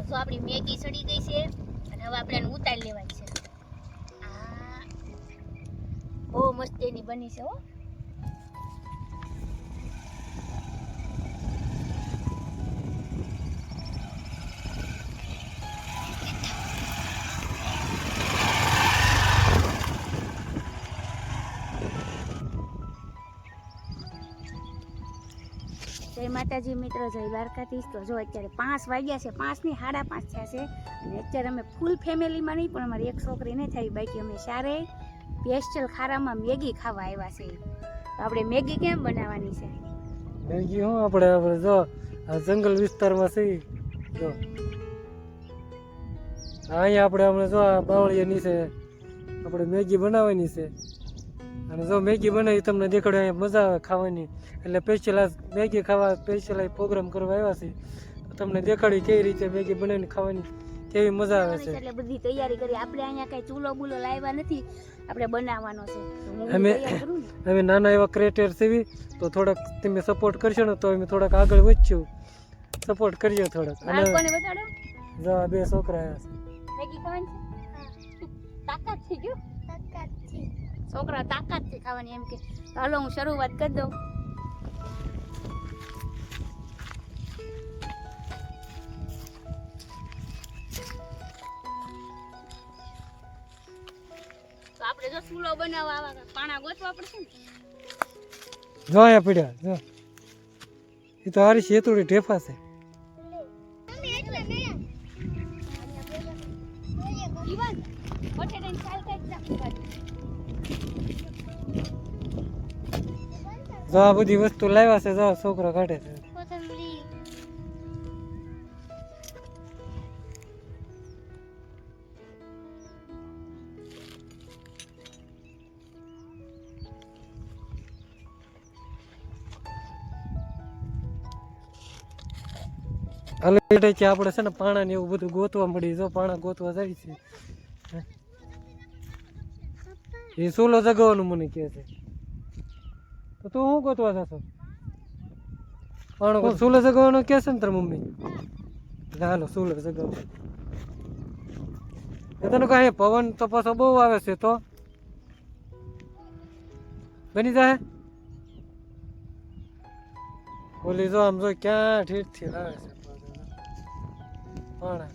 જો આપણી મેગી સડી ગઈ છે અને હવે આપણે એને ઉતારી લેવાની છે. આ બહુ મસ્ત એની બની છે હો. જય માતાજી મિત્રો, જય દ્વારકાધીશ. તો જો અત્યારે 5 વાગ્યા છે, 5 ની 5:30 થયા છે અને અત્યારે અમે ફૂલ ફેમિલીમાં નહીં પણ અમારી એક છોકરી નથી આવી, બાકી અમે સારે પેસ્ટલ ખારામાં મેગી ખાવા આવ્યા છે. તો આપણે મેગી કેમ બનાવવાની છે? મેગી હું આપણે જો આ જંગલ વિસ્તારમાં છે જો અહીંયા આપણે હમણાં જો આ બાવળિયા નીચે આપણે મેગી બનાવવાની છે અને જો મેગી બનાવી તમને દેખાડો અહીંયા મજા આવે ખાવાની. એટલે સ્પેશિયલ આ મેગી ખાવા સ્પેશિયલ આ પ્રોગ્રામ કરવા આવ્યા છે તો તમને દેખાડી કેવી રીતે મેગી બનાવીને ખાવાની કેવી મજા આવે છે. એટલે બધી તૈયારી કરી. આપણે અહીંયા કઈ ચૂલો બુલો લાવ્યા નથી, આપણે બનાવવાનો છે. અમે નાના એવા ક્રિએટર છે તો થોડાક તમે સપોર્ટ કરશો ને તો અમે થોડાક આગળ વધશું. સપોર્ટ કરજો થોડાક. અને બતાડો જો આ 2 છોકરા આવ્યા છે. મેગી ખાવાની છે? તાકાત થી ગયો, તાકાત થી છોકરા તાકાત થી ખાવાની એમ કે. હાલો હું શરૂઆત કરી દઉં. તો આપણે જો ચૂલો બનાવવા આવા પાણા ગોતવા પડશે ને. જો અહીંયા પડ્યા જો એ તો હારી શેતુડી ઢેફા છે. જો આ બધી વસ્તુ લાવ્યા છે, જો છોકરા કાઢે છે. એટલે કે આપણે છે ને પાણા ને એવું બધું ગોતવા મળી. જો પાણા ગોતવા જાય છે. એ ચૂલો જગાવવાનું મને કહે છે. તો તું શું ગોતવા જશો? પાણો ચૂલો જગાવવાનો કહે છે ને તાર મમ્મી? હાલો ચૂલો જગાવો. તને કહે પવન તો પાછો બહુ આવે છે તો બની જાય. ઓલી જો આમ જો ક્યાં ઠીકથી આવે છે પાણા.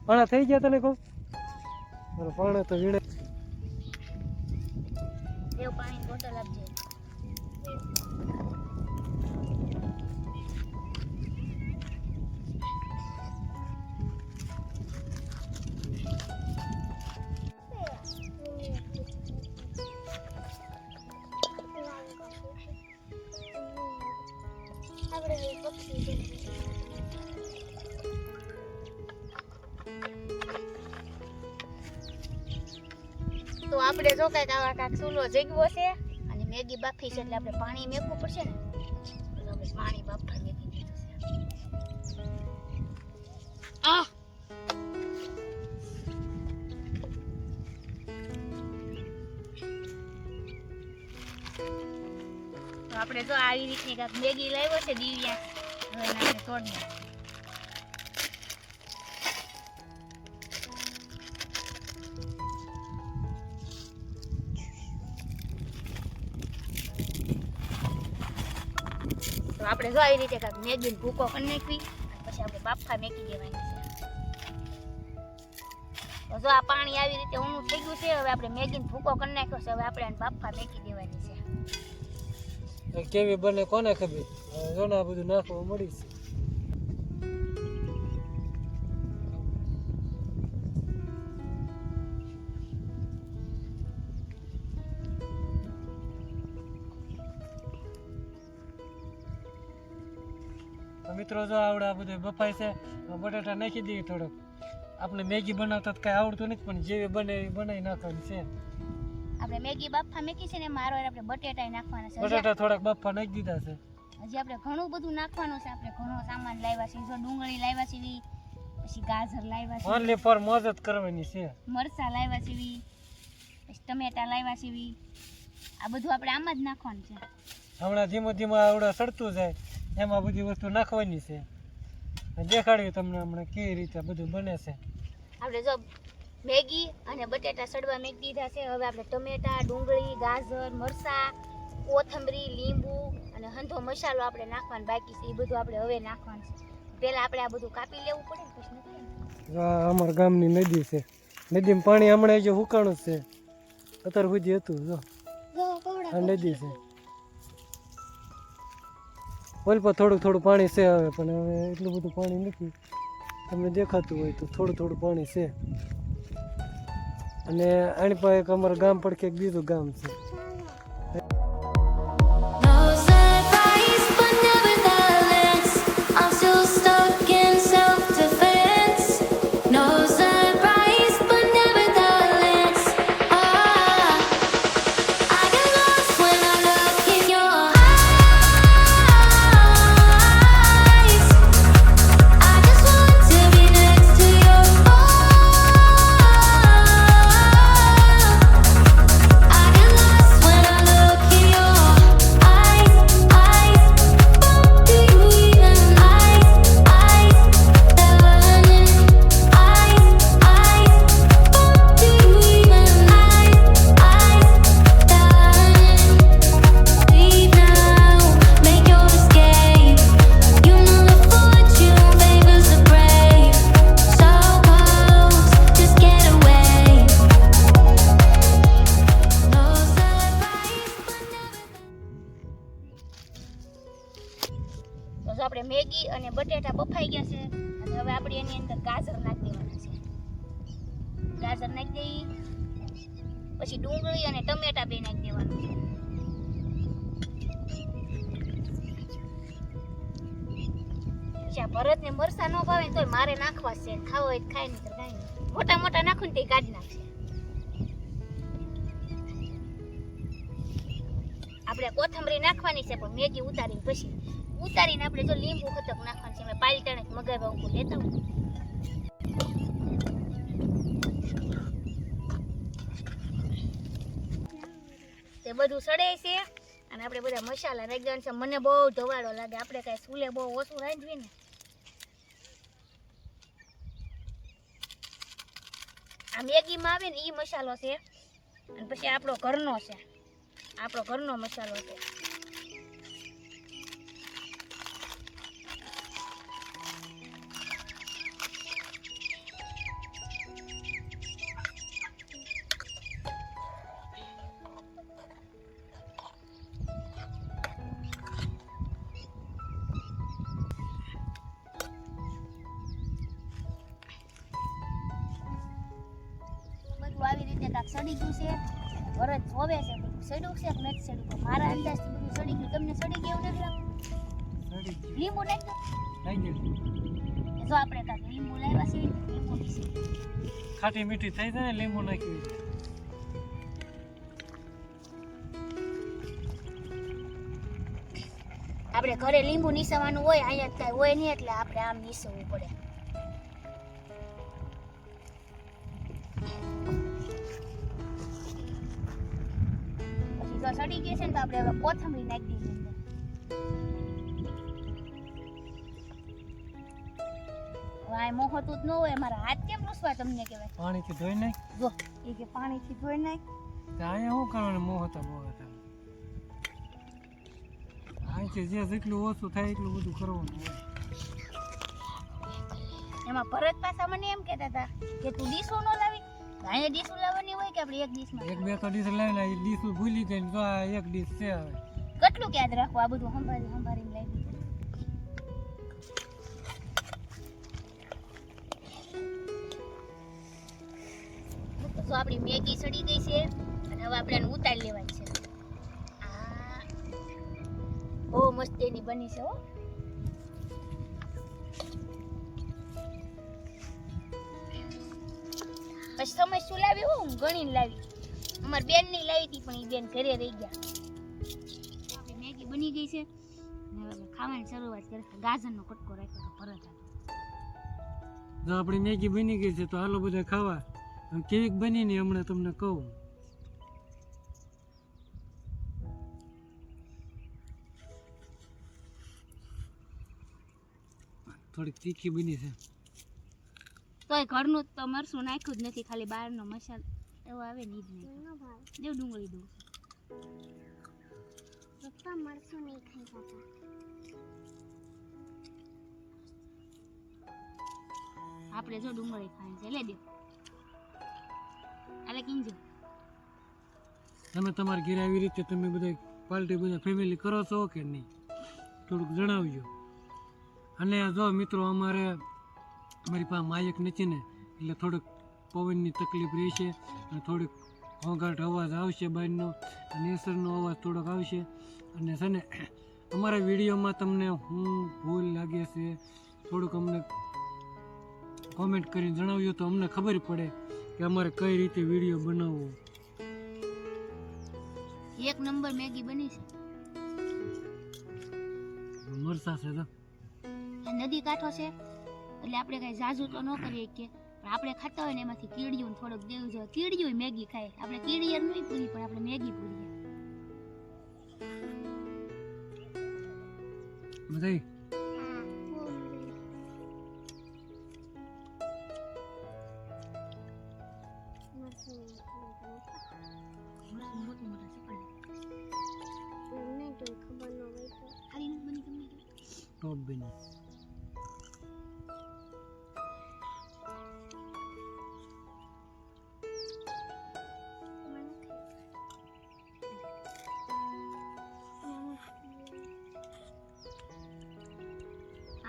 પાણા થઈ ગયા તને કહું? પાણા તો વીણે. પાણી બોટલ આપજે. તો આપણે જો કઈક આવા કાંક ચૂલો જગ્યો છે અને મેગી બાફી છે એટલે આપણે પાણી મેકવું પડશે ને. તો આપણે પાણી બાફવા મેકી દીધું છે. આ તો આપણે જો આવી રીતની કાંક મેગી લાવ્યો છે દિવ્યા, હવે આપણે તોડી નાખીએ. આપણે જો આવી રીતે કાંક મેગીને ભૂકો કરી નાખવી અને પછી આપણે બાફા મેકી દેવાની છે. તો જો આ પાણી આવી રીતે ઊંડું થઈ ગયું છે, હવે આપણે મેગીને ભૂકો કરી નાખ્યો છે, હવે આપણે બાફા મેકી દેવાની છે. કેવી બને કોને ખબર? જો ને આ બધું નાખવા મળી છે. મિત્રો જો આવડે આ બધું બફાય છે, બટાટા નાખી દઈએ થોડોક. આપણે મેગી બનાવતા કઈ આવડતું નથી પણ જેવી બને એવી બનાવી નાખવાની છે. આપણે મેગી બાફા મેકી છે ને મારો આપણે બટેટા નાખવાના છે. બટાટા થોડાક બાફા નાખી દીધા છે. હજી આપણે ઘણું બધું નાખવાનું છે. આપણે ઘણો સામાન લાવ્યા છે. જો ડુંગળી લાવ્યા છે, પછી ગાજર લાવ્યા છે, ઓનલી ફોર મોજ જ કરવાની છે. મરચા લાવ્યા છે, પછી ટમેટા લાવ્યા છે. આ બધું આપણે આમાં જ નાખવાનું છે. હમણાં ધીમે ધીમે આવડે સડતું જાય એમાં બધી વસ્તુ નાખવાની છે. દેખાડીએ તમને હમણાં કેવી રીતે બધું બને છે. આપણે જો મેગી અને બટેટા સડવા મેકી દીધા છે. હવે આપણે ટમેટા, ડુંગળી, ગાજર, મરચાં, કોથમરી, લીંબુ અને હંધો મસાલો આપણે નાખવાનો બાકી છે. એ બધું આપણે હવે નાખવાનું છે. પહેલા આપણે આ બધું કાપી લેવું પડે ને પછી નાખીએ. આ અમારા ગામની નદી છે. નદીમાં પાણી હમણાં જે હુકાણું જ છે. અત્યાર સુધી હતું જો આ નદી છે. ઓલ પર થોડું થોડું પાણી છે હવે, પણ હવે એટલું બધું પાણી નથી. તમને દેખાતું હોય તો થોડું થોડું પાણી છે. અને આની પાસે એક અમારા ગામ પડખે એક બીજું ગામ છે. આપણે મેગી અને બટેટા બફાઈ ગયા છે અને હવે આપણે એની અંદર ગાજર નાખી દેવાના છે. ગાજર નાખી દઈ પછી ડુંગળી અને ટમેટા બે નાખી દેવાનું છે. પછી આ ભરતને મરચાં ન ભાવે તો મારે નાખવા છે. ખાવો હોય તો ખાય નહીં તો કાંઈ નહીં. મોટા મોટા નાખું ને તે કાઢી નાખશે. આપણે કોથમરી નાખવાની છે પણ મેગી ઉતારીને પછી ઉતારીને આપણે જો લીંબુ ખતક નાખવાનું છે. મેં પાલટાણે મગાવ્યા ઉપર લેતા હું. તે બધું સડે છે અને આપણે બધા મસાલા નાખી દેવાના છે. મને બહુ ધવાડો લાગે. આપણે કાંઈ ચૂલે બહુ ઓછું રાંધવી ને. આ મેગીમાં આવે ને એ મસાલો છે અને પછી આપણો ઘરનો છે. આપણો ઘરનો મસાલો છે. આવી રીતે કાંક સડી ગયું છે. ભરત જોવે છે બધું સડ્યું છે કે નથી સડ્યું. પણ મારા અંદાજથી બધું સડી ગયું. તમને સડી ગયું નથી લાગતું? લીંબુ નાખી દો. જો આપણે કાંક લીંબુ લાવ્યા છે. લીંબુ ખાટી મીઠી થઈ જાય ને લીંબુ નાખ્યું. આપણે ઘરે લીંબુ નીસવાનું હોય, અહીંયા કાંઈ હોય નહીં એટલે આપણે આમ નીસવવું પડે. સડી ગઈ છે ને તો આપણે હવે કોથમરી નાખી દઈએ. વાય મોહતું જ ન હોય. મારા હાથ કેમ લૂસવા તમને કહેવાય? પાણીથી ધોઈ નાખ. જો એ કે પાણીથી ધોઈ નાખ. અહીંયા શું કરવાનું? મોહતા અહીંથી જે જેટલું ઓછું થાય એટલું બધું કરવાનું હોય. એમાં ભરત પાછા મને એમ કહેતા હતા કે તું ડીશો ન લાવી. અહીંયા ડીશો લાવવાની હોય કે આપણે એક ડીશમાં? એક બે તો ડીશ લાવીને એ ડીશ ભૂલી ગઈ તો આ એક ડીશ છે. હવે કેટલું યાદ રાખવું? આ બધું સંભાળીને લાવી. તો આપણી મેગી સડી ગઈ છે અને હવે આપણે એને ઉતારી લેવાની છે. આ બહુ મસ્ત એની બની છે હો. પછી સમય શું લાવી? હું ગણીને લાવી. અમારી બેન ની લાવી હતી પણ એ બેન ઘરે રહી ગયા. આપણી મેગી બની ગઈ છે અને હવે ખાવાની શરૂઆત કરે. ગાજરનો કટકો રાખ્યો ભરત. જો આપણી મેગી બની ગઈ છે તો હાલો બધા ખાવા. કેવી બની ને હમણાં તમને કહું. થોડીક તીખી બની છે. તોય ઘરનું તો મરસું નાખ્યું જ નથી, ખાલી બહારનો મસાલો એવો આવે ને ઈ જ નહીં. દેવ ડુંગળી દઉં પપ્પા મરસું નહીં ખાઈ જતા. આપણે જો ડુંગળી ખાઈ છે લે દે આલે કિંજો. તમે તમારી ઘરે આવી રીતે તમે બધા પાર્ટી બધા ફેમિલી કરો છો કે નહીં થોડુંક જણાવજો. અને જો મિત્રો અમારી પાસે માયક નથી ને એટલે થોડુંક પવનની તકલીફ રહેશે અને થોડીક ઘોંઘાટ અવાજ આવશે બહારનો અને નેસરનો અવાજ થોડોક આવશે. અને છે ને અમારા વિડીયોમાં તમને હું ભૂલ લાગે છે થોડુંક અમને કોમેન્ટ કરીને જણાવજો તો અમને ખબર પડે કે અમારે કઈ રીતે વિડીયો બનાવવો. એક નંબર મેગી બની છે. મરસા છે તો આ નદી કાંઠો છે એટલે આપણે કઈ ઝાઝુ તો ન કરીએ કે પણ આપણે ખાતા હોય ને એમાંથી કીડિયું થોડુંક દેવું જોઈએ. કીડિયું મેગી ખાય આપણે કીડિયર નહીં પૂરી પણ આપણે મેગી પૂરી. બધા ટોપ બની.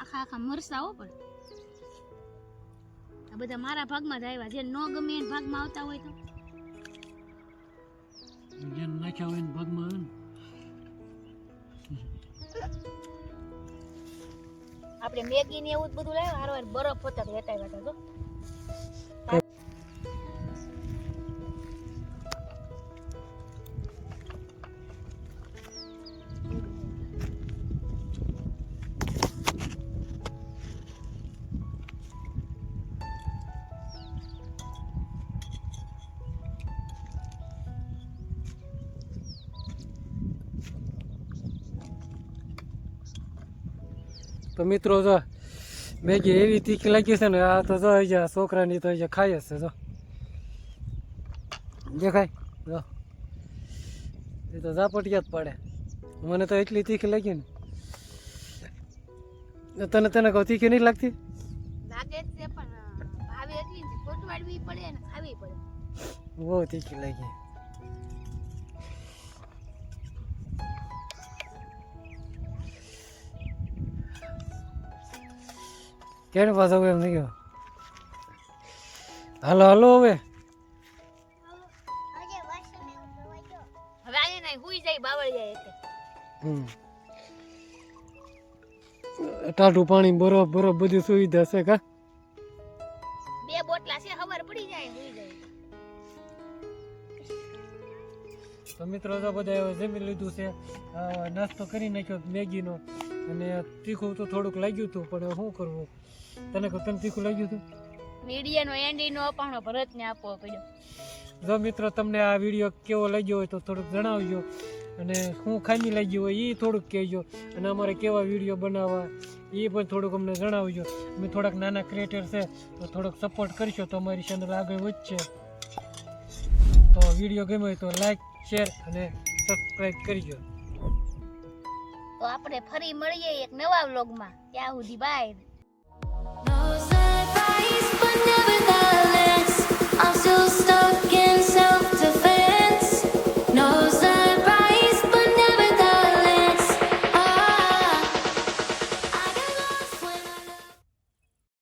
આખા આખા મરસા હો પણ આ બધા મારા ભાગમાં જ આવ્યા. જે ન ગમે એ ભાગમાં આવતા હોય તો જેમ નાખ્યા હોય ને ભાગમાં આવે ને. આપણે મેગી ને એવું જ બધું લાવ્યા હારવાર બરફ હોતા લેતા આવ્યા હતા. તો મિત્રો જો મેગી એવી તીખી લાગી છે ને આ તો જો અહીંયા છોકરાની તો અહીંયા ખાય જ છે. જો જે ખાય જો એ તો ઝાપટિયા જ પાડે. મને તો એટલી તીખી લાગી ને તને કહું તીખી નહીં લાગતી લાગે છે પણ ભાવે એટલી કોટવાડવી પડે ને ખાવી પડે. બહુ તીખી લાગી. કેને પાછો એમ નહીં ગયો. હાલો હાલો હવે હવે આને નહીં હુઈ જાય બાવળ જાય એટલે ટાઢું પાણી બરફ બધી સુવિધા છે કા. 2 બોટલા છે હવાર પડી જાય હુઈ જાય. તો મિત્રો તો બધા જમી લીધું છે નાસ્તો કરી નાખ્યો મેગીનો અને તીખું તો થોડુંક લાગ્યું હતું પણ શું કરવું. તને તીખું લાગ્યું હતું. મીડિયાનો એન્ડીનો અપાણો ભરતને આપવો પડ્યો. જો મિત્રો તમને આ વિડીયો કેવો લાગ્યો હોય તો થોડુંક જણાવજો અને શું ખામી લાગી હોય એ થોડુંક કહેજો અને અમારે કેવા વિડીયો બનાવવા એ પણ થોડુંક અમને જણાવજો. અમે થોડાક નાના ક્રિએટર છે તો થોડોક સપોર્ટ કરશો તો અમારી ચેનલ આગળ વધશે. તો વિડીયો ગમ્યો હોય તો લાઈક શેર અને સબસ્ક્રાઈબ કરજો. તો આપણે ફરી મળીએ એક નવા વ્લોગમાં. ત્યાં સુધી બાય.